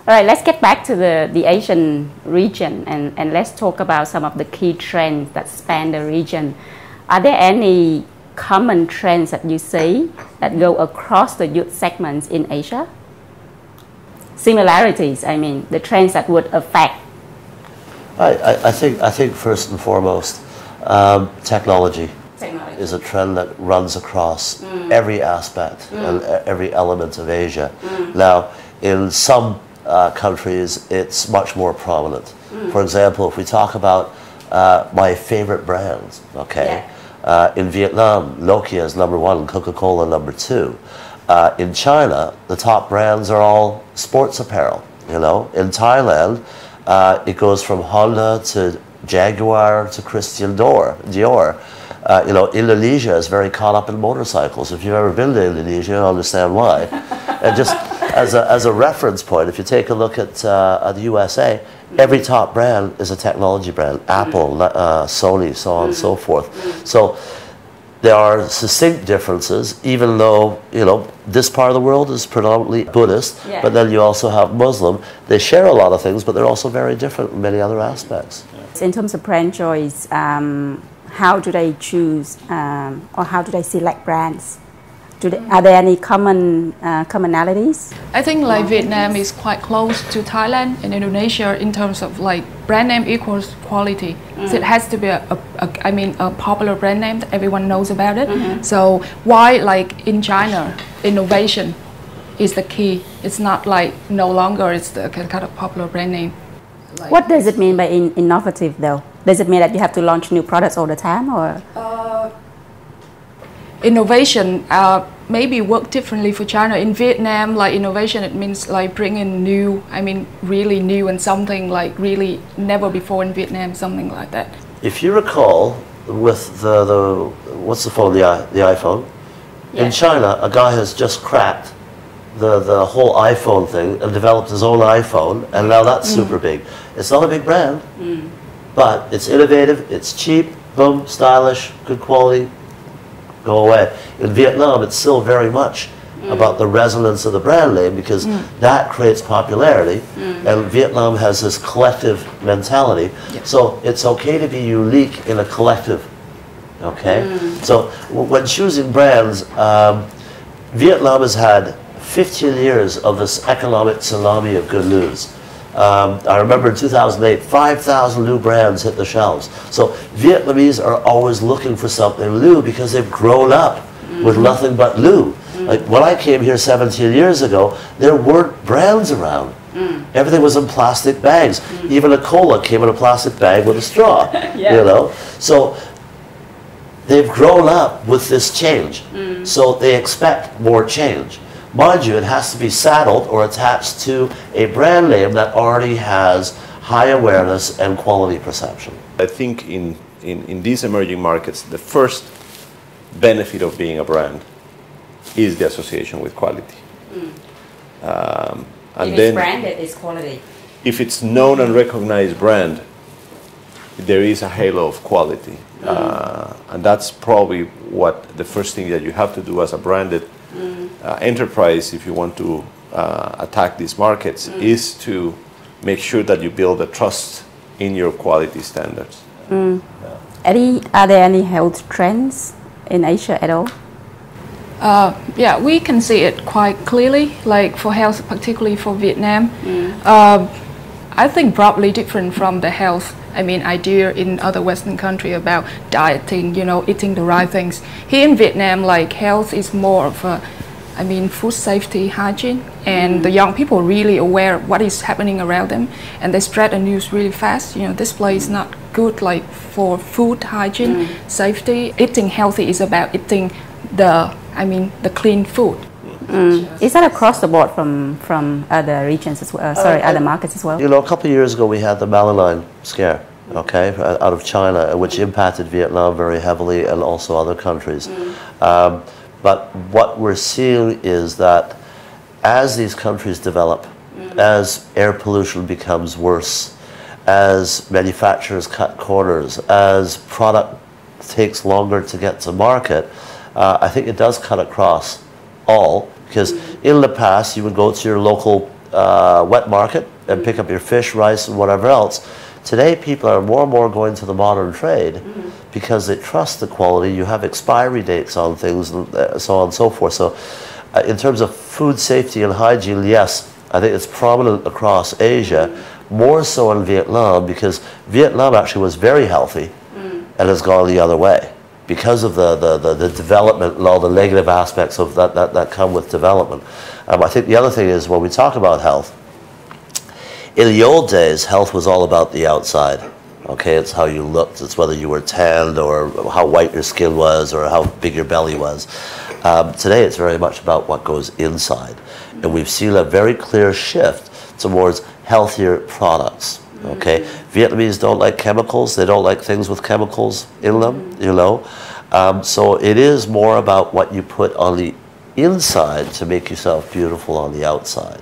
All right, let's get back to the Asian region and let's talk about some of the key trends that span the region. Are there any common trends that you see that go across the youth segments in Asia? Similarities, I mean, the trends that would affect. I think first and foremost, technology is a trend that runs across every aspect and every element of Asia. Now, in some countries, it's much more prominent. For example, if we talk about my favorite brands, okay, in Vietnam, Nokia is #1, Coca-Cola #2. In China, the top brands are all sports apparel. You know, in Thailand, it goes from Honda to Jaguar to Christian Dior. You know, Indonesia is very caught up in motorcycles. If you've ever been to Indonesia, you'll understand why. And just as a reference point, if you take a look at the USA, every top brand is a technology brand. Apple, Sony, so on and so forth. So there are distinct differences, even though, you know, this part of the world is predominantly Buddhist, but then you also have Muslim. They share a lot of things, but they're also very different in many other aspects. In terms of brand choice, how do they choose or how do they select brands? Are there any commonalities? I think like Vietnam is quite close to Thailand and Indonesia in terms of like brand name equals quality. So it has to be a popular brand name that everyone knows about it. So why like in China, innovation is the key. It's not like no longer it's the kind of popular brand name. Like, what does it mean by innovative though? Does it mean that you have to launch new products all the time or? Innovation maybe work differently for China. In Vietnam, like innovation, it means like bringing new, really new and something like really never before in Vietnam, something like that. If you recall, with the what's the phone, the iPhone, in China, a guy has just cracked the whole iPhone thing and developed his own iPhone, and now that's super big. It's not a big brand, but it's innovative, it's cheap, boom, stylish, good quality, go away. In Vietnam, it's still very much about the resonance of the brand name because that creates popularity, and Vietnam has this collective mentality. So it's okay to be unique in a collective. Okay, so when choosing brands, Vietnam has had 15 years of this economic tsunami of good news. I remember in 2008, 5,000 new brands hit the shelves. So Vietnamese are always looking for something new because they've grown up with nothing but new. Like when I came here 17 years ago, there weren't brands around. Everything was in plastic bags. Even a cola came in a plastic bag with a straw. You know, so they've grown up with this change. So they expect more change. Mind you, it has to be saddled or attached to a brand name that already has high awareness and quality perception. I think in these emerging markets, the first benefit of being a brand is the association with quality. And then branded is quality. If it's known and recognized brand, there is a halo of quality. And that's probably what the first thing that you have to do as a branded enterprise, if you want to attack these markets, is to make sure that you build a trust in your quality standards. Are there any health trends in Asia at all? Yeah, we can see it quite clearly, like for health, particularly for Vietnam. I think probably different from the health idea in other Western countries about dieting, eating the right things. Here in Vietnam, like health is more of a, food safety, hygiene, and the young people are really aware of what is happening around them, and they spread the news really fast. This place is not good, like for food hygiene, safety. Eating healthy is about eating the clean food. Is that across the board from other regions as well? Other markets as well? A couple of years ago we had the melanine scare, okay, out of China, which impacted Vietnam very heavily and also other countries. But what we're seeing is that as these countries develop, as air pollution becomes worse, as manufacturers cut corners, as product takes longer to get to market, I think it does cut across all, because in the past you would go to your local wet market and pick up your fish, rice, and whatever else. Today, people are more and more going to the modern trade because they trust the quality. You have expiry dates on things, and so on and so forth. So, in terms of food safety and hygiene, yes, I think it's prominent across Asia, more so in Vietnam, because Vietnam actually was very healthy and has gone the other way because of the development and all the negative aspects of that come with development. I think the other thing is, when we talk about health, in the old days, health was all about the outside. Okay, it's how you looked, it's whether you were tanned or how white your skin was or how big your belly was. Today, it's very much about what goes inside. And we've seen a very clear shift towards healthier products. Okay, Vietnamese don't like chemicals, they don't like things with chemicals in them, you know. So it is more about what you put on the inside to make yourself beautiful on the outside.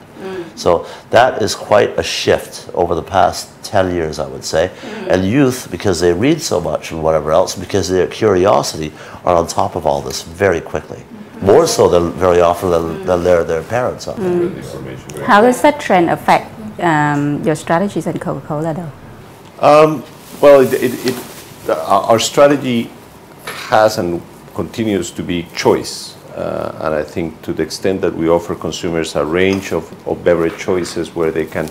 So that is quite a shift over the past 10 years, I would say. And youth, because they read so much and whatever else, because their curiosity, are on top of all this very quickly. More so than very often than their parents are. How does that trend affect your strategies in Coca-Cola, though? Well, our strategy has and continues to be choice. And I think to the extent that we offer consumers a range of beverage choices where they can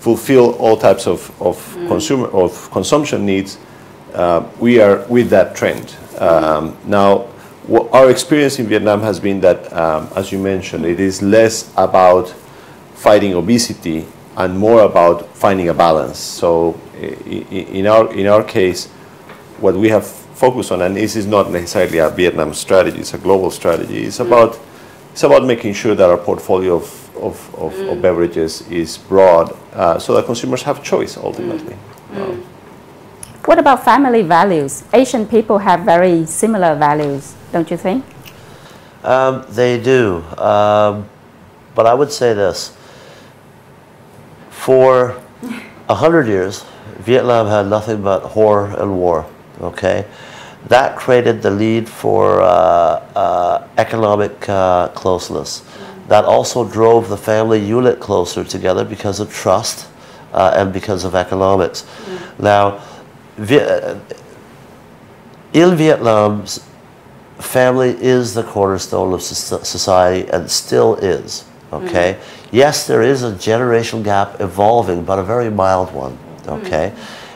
fulfill all types of consumption needs, we are with that trend. Now, our experience in Vietnam has been that, as you mentioned, it is less about fighting obesity and more about finding a balance. So in our case, what we have focused on, and this is not necessarily a Vietnam strategy, it's a global strategy, it's about making sure that our portfolio of beverages is broad so that consumers have choice ultimately. What about family values? Asian people have very similar values, don't you think? They do. But I would say this. For 100 years, Vietnam had nothing but whore and war. Okay? That created the need for economic closeness. That also drove the family unit closer together because of trust and because of economics. Now, in Vietnam, family is the cornerstone of society and still is. Okay? Yes, there is a generational gap evolving, but a very mild one. Okay?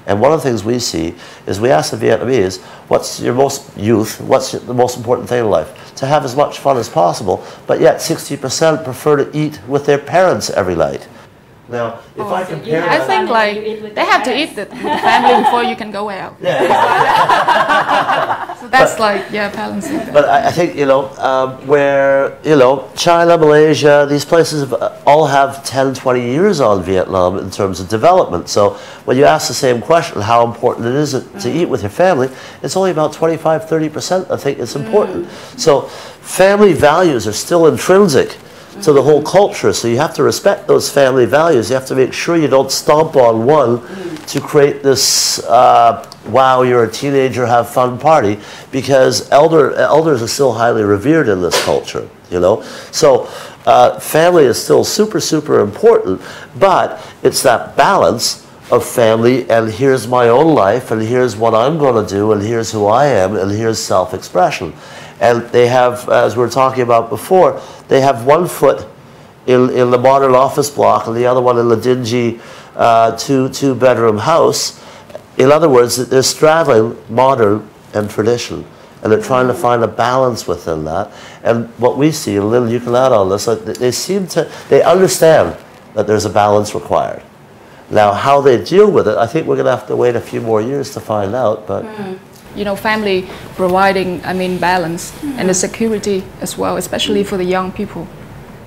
And one of the things we see is we ask the Vietnamese, what's the most important thing in life? To have as much fun as possible, but yet 60% prefer to eat with their parents every night. Now, if I compare I think like they have to eat with the family before you can go out. So that's balancing. But I think, where, China, Malaysia, these places all have 10, 20 years on Vietnam in terms of development. So when you ask the same question, how important it is to eat with your family, it's only about 25, 30% I think it's important. So family values are still intrinsic to the whole culture, so you have to respect those family values. You have to make sure you don't stomp on one to create this wow, you're a teenager, have fun party, because elders are still highly revered in this culture, So family is still super, super important, but it's that balance of family and here's my own life and here's what I'm going to do and here's who I am and here's self-expression. And they have, as we were talking about before, they have one foot in the modern office block and the other one in the dingy two-bedroom house. In other words, they're straddling modern and tradition. And they're trying to find a balance within that. And what we see, and Lynn, you can add on this, they understand that there's a balance required. Now, how they deal with it, I think we're going to have to wait a few more years to find out. But family providing, balance and the security as well, especially for the young people.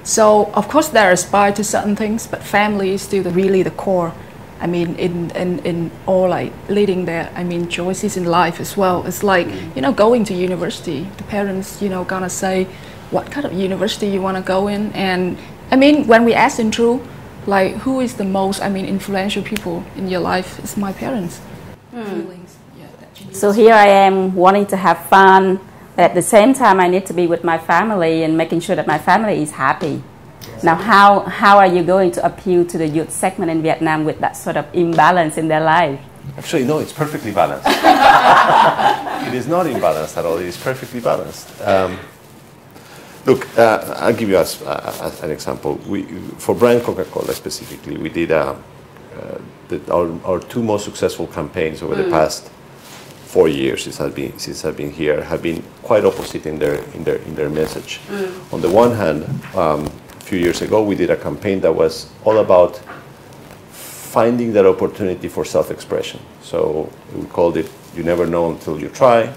So, of course, they aspire to certain things, but family is still really the core. In all leading their, choices in life as well. It's like, going to university. The parents, gonna say what kind of university you want to go in. And when we ask them through, who is the most, influential people in your life? It's my parents. Feelings. So here I am wanting to have fun, but at the same time I need to be with my family and making sure that my family is happy. Now, how are you going to appeal to the youth segment in Vietnam with that sort of imbalance in their life? Actually, no, it's perfectly balanced. It is not imbalanced at all. It is perfectly balanced. Look, I'll give you an example. For brand Coca-Cola specifically, we did our two most successful campaigns over the past 4 years since I've been here have been quite opposite in their message. On the one hand, a few years ago, we did a campaign that was all about finding that opportunity for self-expression. So we called it "You Never Know Until You Try."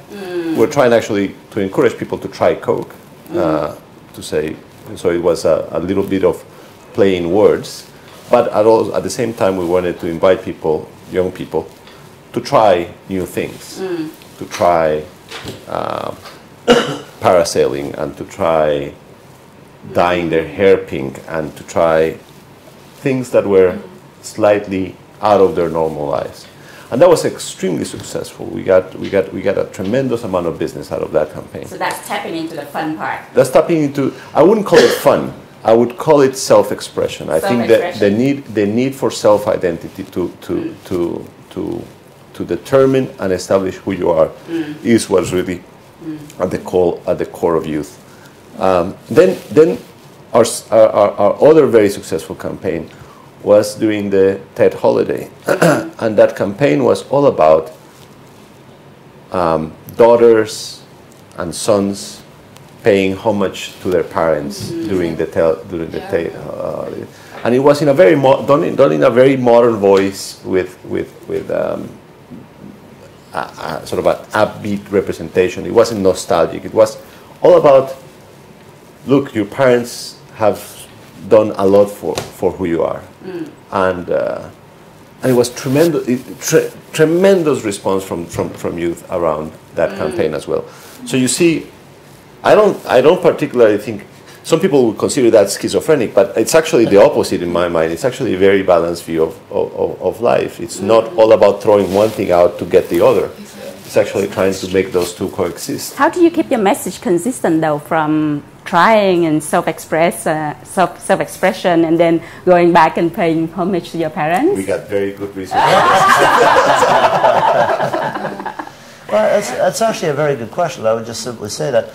We're trying actually to encourage people to try Coke. To say, so it was a little bit of playing words, but at the same time we wanted to invite people, young people, to try new things, to try parasailing, and to try dyeing their hair pink, and to try things that were slightly out of their normal lives. And that was extremely successful. We got a tremendous amount of business out of that campaign. So that's tapping into the fun part. That's tapping into, I wouldn't call it fun. I would call it self-expression. I think that the need for self-identity to determine and establish who you are is what's really at the core of youth. Then our other very successful campaign was during the TED holiday. And that campaign was all about daughters and sons paying homage to their parents during the TED holiday. And it was in a very done in a very modern voice with sort of an upbeat representation. It wasn't nostalgic. It was all about, look, your parents have done a lot for who you are, and it was tremendous response from youth around that campaign as well. So you see, I don't particularly think, some people would consider that schizophrenic, but it's actually the opposite in my mind. It's actually a very balanced view of life. It's not all about throwing one thing out to get the other. It's actually trying to make those two coexist. How do you keep your message consistent though, from trying and self-expression and then going back and paying homage to your parents? We got very good research. Well, that's actually a very good question. I would just simply say that